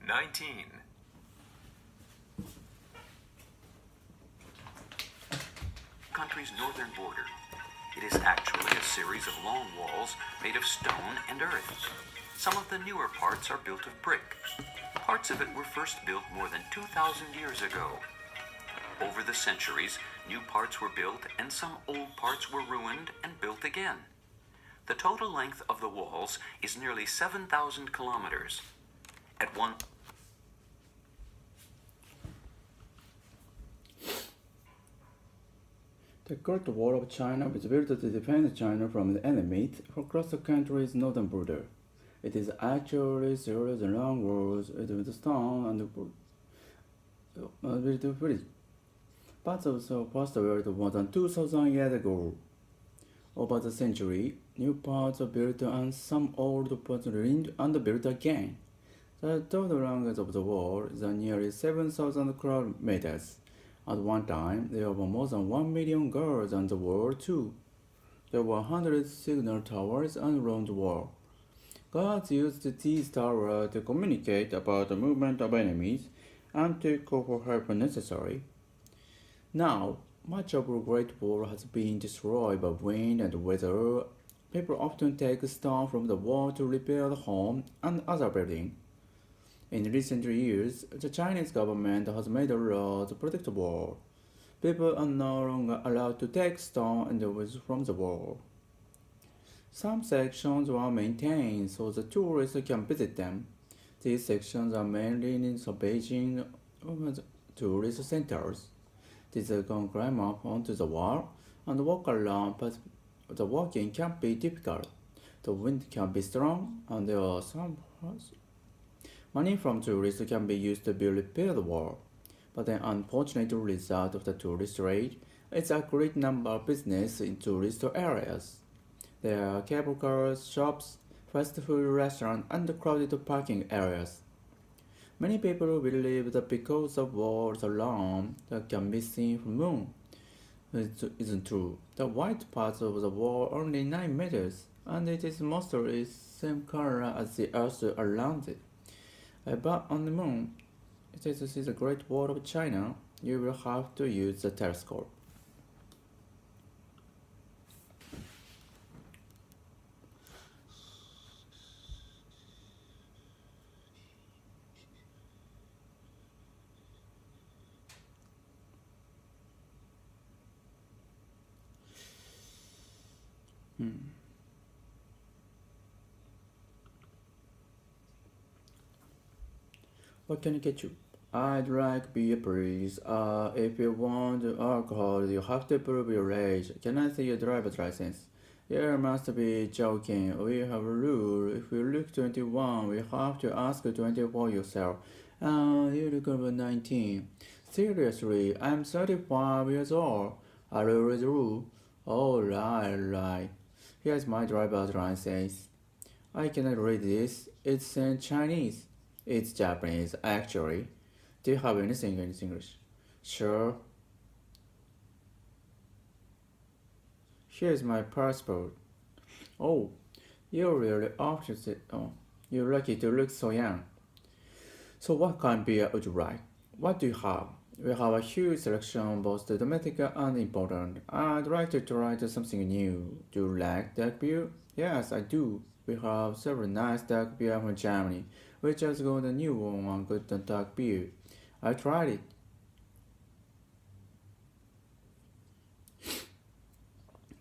19. Country's northern border. It is actually a series of long walls made of stone and earth. Some of the newer parts are built of brick. Parts of it were first built more than 2,000 years ago. Over the centuries, new parts were built and some old parts were ruined and built again. The total length of the walls is nearly 7,000 kilometers. At one The Great Wall of China was built to defend China from the enemy across the country's northern border. It is actually a series of long walls with stone and built bridge. Parts of the past were built more than 2,000 years ago. Over the century, new parts are built and some old parts ruined and built again. The total length of the wall is nearly 7,000 kilometers. At one time, there were more than 1 million girls on the wall too. There were 100 signal towers around the wall. Guards used these towers to communicate about the movement of enemies and to call for help when necessary. Now, much of the Great Wall has been destroyed by wind and weather. People often take stone from the wall to repair the home and other buildings. In recent years, the Chinese government has made a law to protect the wall. People are no longer allowed to take stone and wood from the wall. Some sections are maintained so the tourists can visit them. These sections are mainly in the Beijing tourist centers. Visitors can climb up onto the wall and walk around, but the walking can be difficult. The wind can be strong, and there are some money from tourists can be used to repair the wall. But an unfortunate result of the tourist trade is a great number of business in tourist areas. There are cable cars, shops, fast food restaurants, and crowded parking areas. Many people believe that because the walls alone that can be seen from the moon. It isn't true. The white part of the wall only 9 meters, and it is mostly same color as the earth around it. But on the moon, it is to see the Great Wall of China, you will have to use the telescope. What can I get you? I'd like beer, please. If you want alcohol, you have to prove your age. Can I see your driver's license? You must be joking. We have a rule. If you look 21, we have to ask 24 yourself. You look over 19. Seriously, I'm 35 years old. A rule is a rule. Oh, right. Here's my driver's license. I cannot read this. It's in Chinese. It's Japanese, actually. Do you have anything in English? Sure. Here's my passport. Oh, you're really opposite. Oh, you're lucky to look so young. So what kind of beer would you like? What do you have? We have a huge selection, both domestic and important. I'd like to try something new. Do you like dark beer? Yes, I do. We have several nice dark beer from Germany. We just got a new one, good dark beer. I tried it.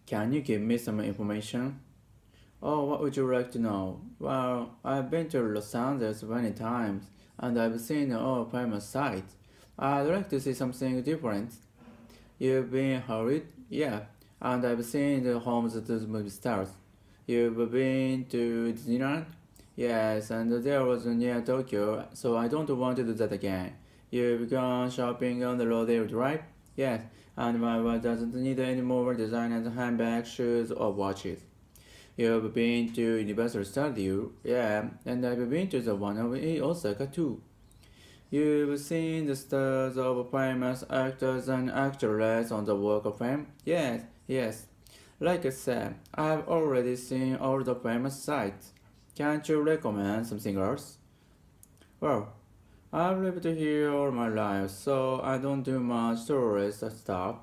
Can you give me some information? Oh, what would you like to know? Well, I've been to Los Angeles many times, and I've seen all famous sites. I'd like to see something different. You've been Hollywood? Yeah, and I've seen the homes of the movie stars. You've been to Disneyland? Yes, and there was near Tokyo, so I don't want to do that again. You've gone shopping on the Rodeo Drive? Yes, and my wife doesn't need any more designers, handbags, shoes, or watches. You've been to Universal Studio? Yeah, and I've been to the one in Osaka too. You've seen the stars of famous actors and actresses on the Walk of Fame? Yes. Like I said, I've already seen all the famous sites. Can't you recommend something else? Well, I've lived here all my life, so I don't do much tourist stuff.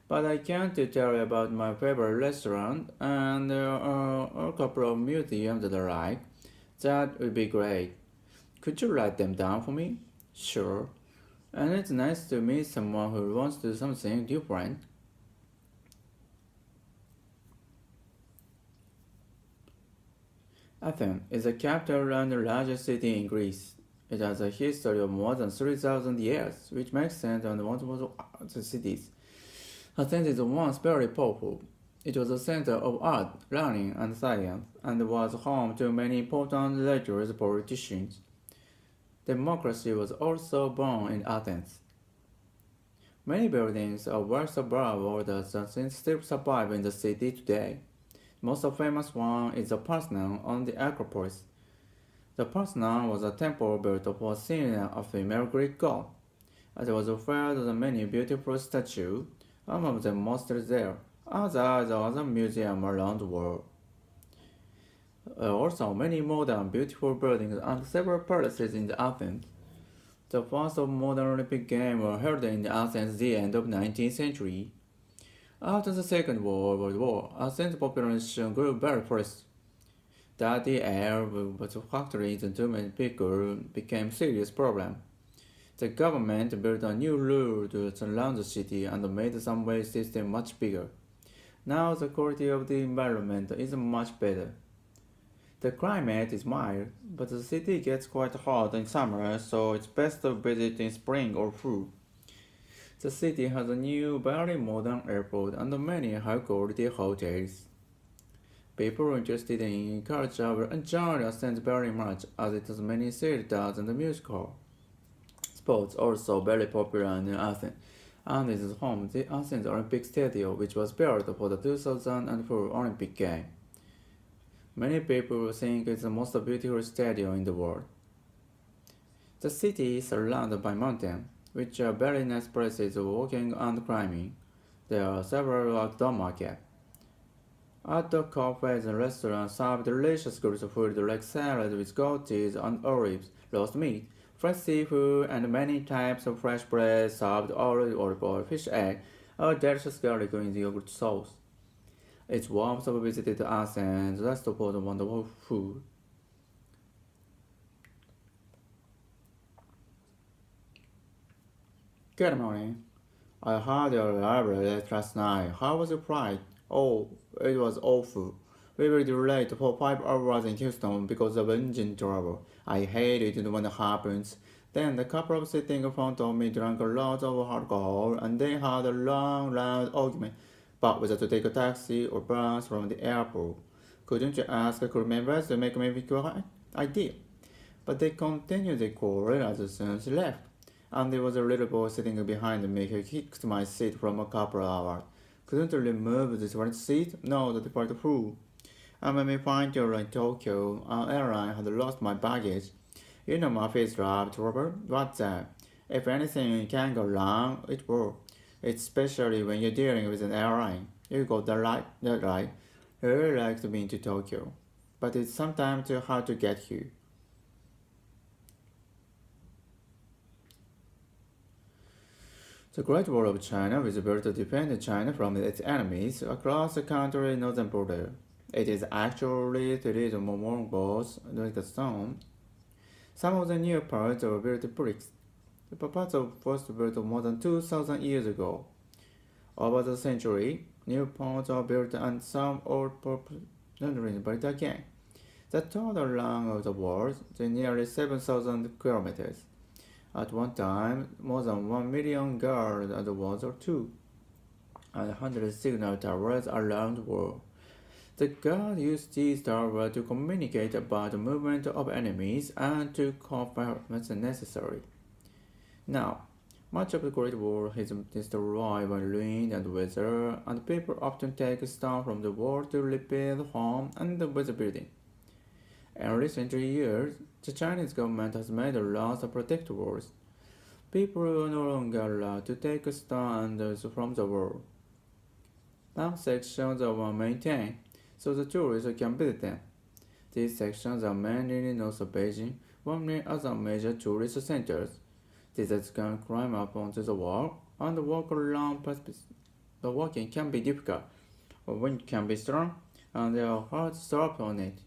But I can tell you about my favorite restaurant and a couple of museums that I like. That would be great. Could you write them down for me? Sure. And it's nice to meet someone who wants to do something different. Athens is the capital and the largest city in Greece. It has a history of more than 3,000 years, which makes sense on multiple other cities. Athens is once very powerful. It was a center of art, learning, and science, and was home to many important religious politicians. Democracy was also born in Athens. Many buildings of works of orders still survive in the city today. The most famous one is the Parthenon on the Acropolis. The Parthenon was a temple built for Athena, a female Greek god. It was filled with many beautiful statues, some of them mostly there, others are other museums around the world. Also, many modern beautiful buildings and several palaces in Athens. The first of modern Olympic Games were held in Athens at the end of the 19th century. After the Second World War, Athens' population grew very fast. Dirty air with factories and too many people became a serious problem. The government built a new road around the city and made the subway system much bigger. Now the quality of the environment is much better. The climate is mild, but the city gets quite hot in summer, so it's best to visit in spring or fall. The city has a new, very modern airport and many high-quality hotels. People interested in culture will enjoy Athens very much, as it has many theaters and music halls. Sports also very popular in Athens, and it is home to the Athens Olympic Stadium, which was built for the 2004 Olympic Games. Many people think it's the most beautiful stadium in the world. The city is surrounded by mountains, which are very nice places for walking and climbing. There are several outdoor markets. Outdoor cafes and restaurants serve delicious Greek food like salad with goat cheese and olives, roast meat, fresh seafood, and many types of fresh bread served olive oil, fish egg, or delicious garlic in the yogurt sauce. It's warm to visit Athens just for the wonderful food. Good morning. I heard your arrival late last night. How was your flight? Oh, it was awful. We were delayed for 5 hours in Houston because of engine trouble. I hate it when it happens. Then the couple sitting in front of me drank a lot of alcohol and they had a long, loud argument about whether to take a taxi or bus from the airport. Couldn't you ask crew members to make me be quiet? I did. But they continued their quarrel as soon as she left. And there was a little boy sitting behind me who kicked my seat from a couple of hours. Couldn't remove this one seat? No, the departure flew. And when we finally in Tokyo, our airline had lost my baggage. You know my face dropped, Robert? What's that? If anything can go wrong, it will. Especially when you're dealing with an airline. You got that right. I really like being to Tokyo. But it's sometimes too hard to get here. The Great Wall of China was built to defend China from its enemies across the country's northern border. It is actually 3 more Mongols like the stone. Some of the new parts are built bricks. The parts were first built more than 2,000 years ago. Over the century, new parts are built and some old parts built again. The total length of the wall is nearly 7,000 kilometers. At one time, more than 1 million guards at the walls or two, and 100 signal towers around the world. The guards used these towers to communicate about the movement of enemies and to combat when necessary. Now, much of the Great Wall is destroyed by wind and weather, and people often take stone from the wall to rebuild home and the building. In recent years, the Chinese government has made laws to protect walls. People are no longer allowed to take stones from the wall. Some sections are maintained, so the tourists can visit them. These sections are mainly north of Beijing, while many other major tourist centers. Visitors can climb up onto the wall and walk around precipices. The walking can be difficult, the wind can be strong, and there are hard slopes on it.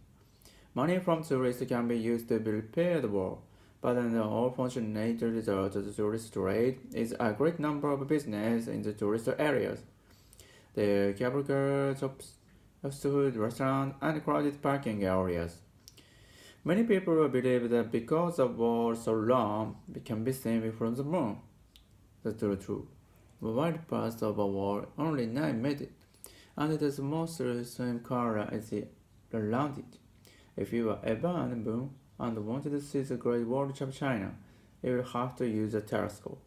Money from tourists can be used to repair the wall, but an unfortunate result of the tourist trade is a great number of businesses in the tourist areas. There are cable cars, shops, fast food restaurants, and crowded parking areas. Many people believe that because the wall is so long, it can be seen from the moon. That's true. The wide part of a wall only 9 meters, and it is mostly the same color as the around it. If you are ever on the moon and wanted to see the Great Wall of China, you will have to use a telescope.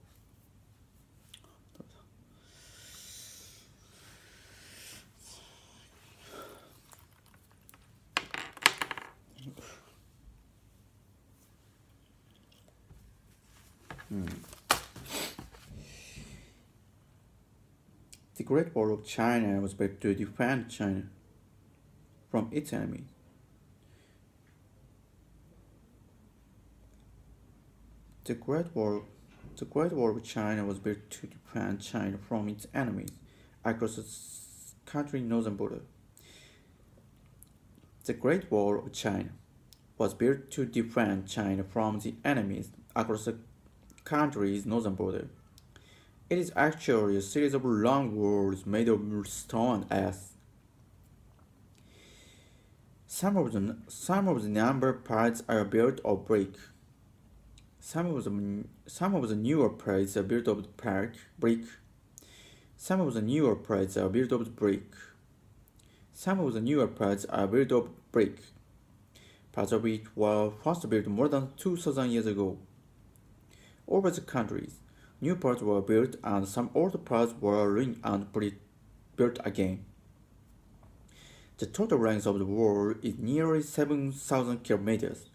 The Great Wall of China was built to defend China from its enemies. The Great Wall of China was built to defend China from its enemies across the country's northern border. The Great Wall of China was built to defend China from the enemies across the country's northern border. It is actually a series of long walls made of stone and ice. Some of the number parts are built of brick. Some of the newer parts are built of brick. Some of the newer parts are built of brick. Some of the newer parts are built of brick. Parts of it were first built more than 2,000 years ago. Over the countries, new parts were built and some old parts were ruined and built again. The total length of the wall is nearly 7,000 kilometers.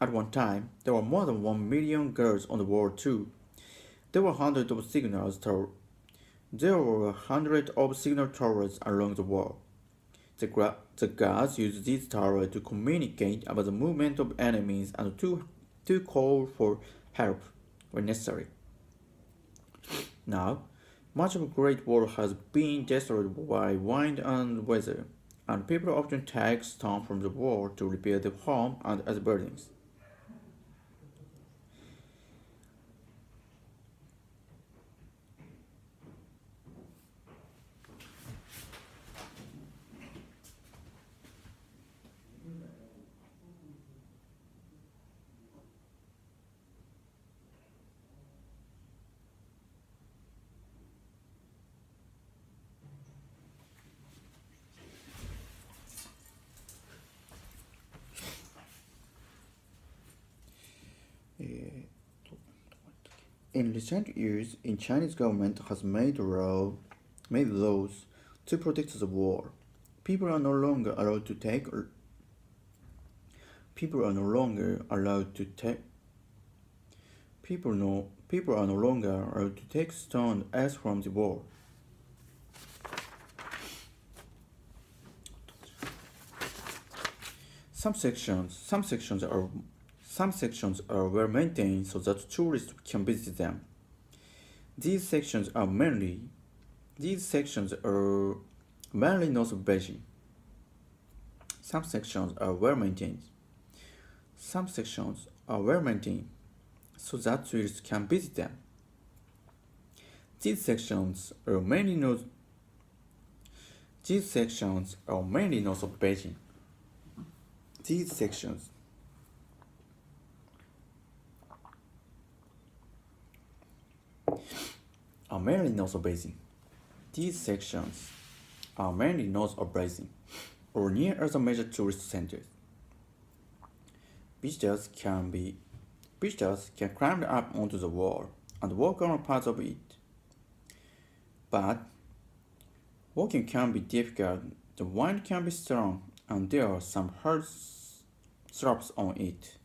At one time, there were more than 1 million girls on the wall too. There were hundreds of signal towers along the wall. The guards used these towers to communicate about the movement of enemies and to call for help when necessary. Now, much of the Great Wall has been destroyed by wind and weather, and people often take stone from the wall to repair the home and other buildings. In recent years, the Chinese government has made laws to protect the wall. People are no longer allowed to take people are no longer allowed to take people are no longer allowed to take stone as from the wall. Some sections are well maintained so that tourists can visit them. These sections are mainly north of Beijing. Some sections are well maintained. Some sections are well maintained so that tourists can visit them. These sections are mainly north of Beijing. These sections are mainly north of Beijing. These sections are mainly north of Beijing or near other major tourist centers. Visitors can climb up onto the wall and walk around parts of it. But walking can be difficult, the wind can be strong, and there are some hard slopes on it.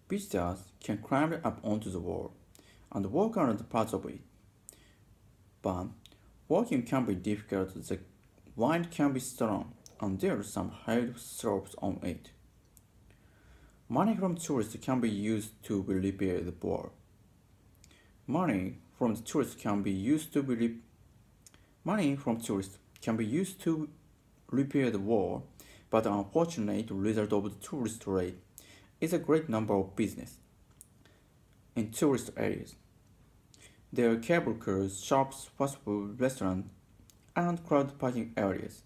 Visitors can climb up onto the wall and walk around parts of it. But walking can be difficult, the wind can be strong, and there are some hard slopes on it. Money from tourists can be used to repair the wall. Money from the tourists can be used to Money from tourists can be used to repair the wall, but the unfortunate result of the tourist trade is a great number of business in tourist areas. There are cable cars, shops, fast food restaurants, and crowded parking areas.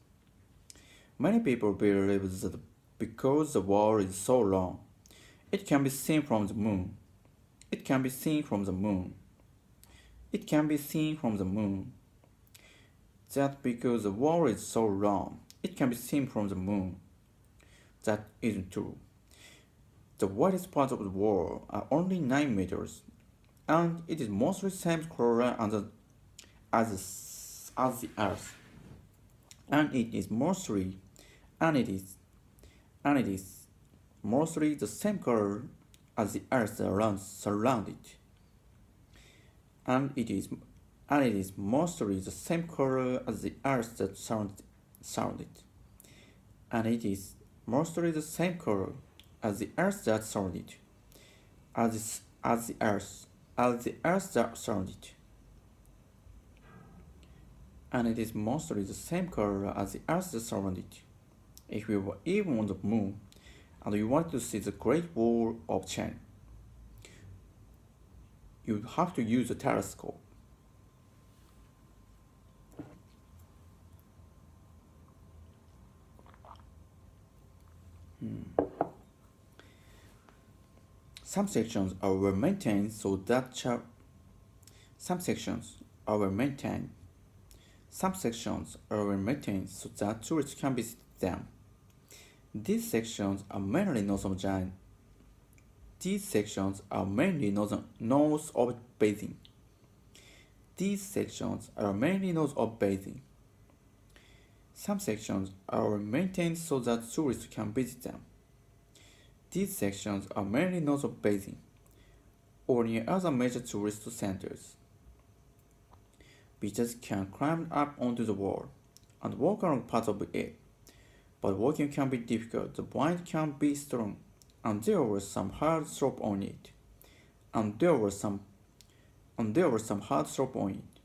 Many people believe that because the wall is so long, it can be seen from the moon. It can be seen from the moon. It can be seen from the moon. That because the wall is so long, it can be seen from the moon. That isn't true. The widest part of the wall are only 9 meters, and it is mostly same color as the Earth. And it is mostly the same color as the Earth surround it. And it is mostly the same color as the Earth that surround it. And it is mostly the same color as the Earth that surround it. As the Earth that surround it. And it is mostly the same color as the Earth that surround it. If we were even on the moon, and you want to see the Great Wall of China, you'd have to use a telescope. Some sections are well maintained so that tourists can visit them. These sections are mainly north of Beijing. These sections are mainly north of Beijing. Some sections are maintained so that tourists can visit them. These sections are mainly north of Beijing or near other major tourist centers. Visitors can climb up onto the wall and walk along parts of it, but walking can be difficult, the wind can be strong, and there was some hard slope on it. And there were some hard slope on it.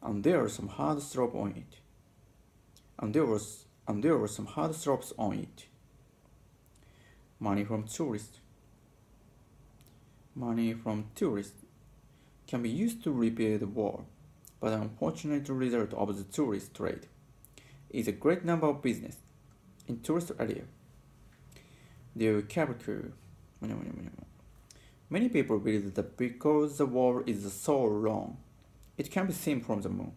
And there were some hard slope on it. And there were some hard slopes on it. Money from tourists can be used to repair the wall, but the unfortunate result of the tourist trade is a great number of business in tourist area. There are cable cars. Many people believe that because the wall is so long, it can be seen from the moon.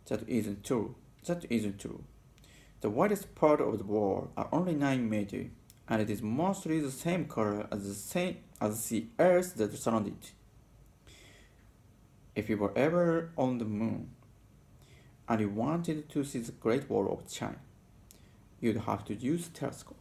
That isn't true. The widest part of the wall are only 9 meters, and it is mostly the same color as the Earth that surrounds it. If you were ever on the moon, and you wanted to see the Great Wall of China, you'd have to use a telescope.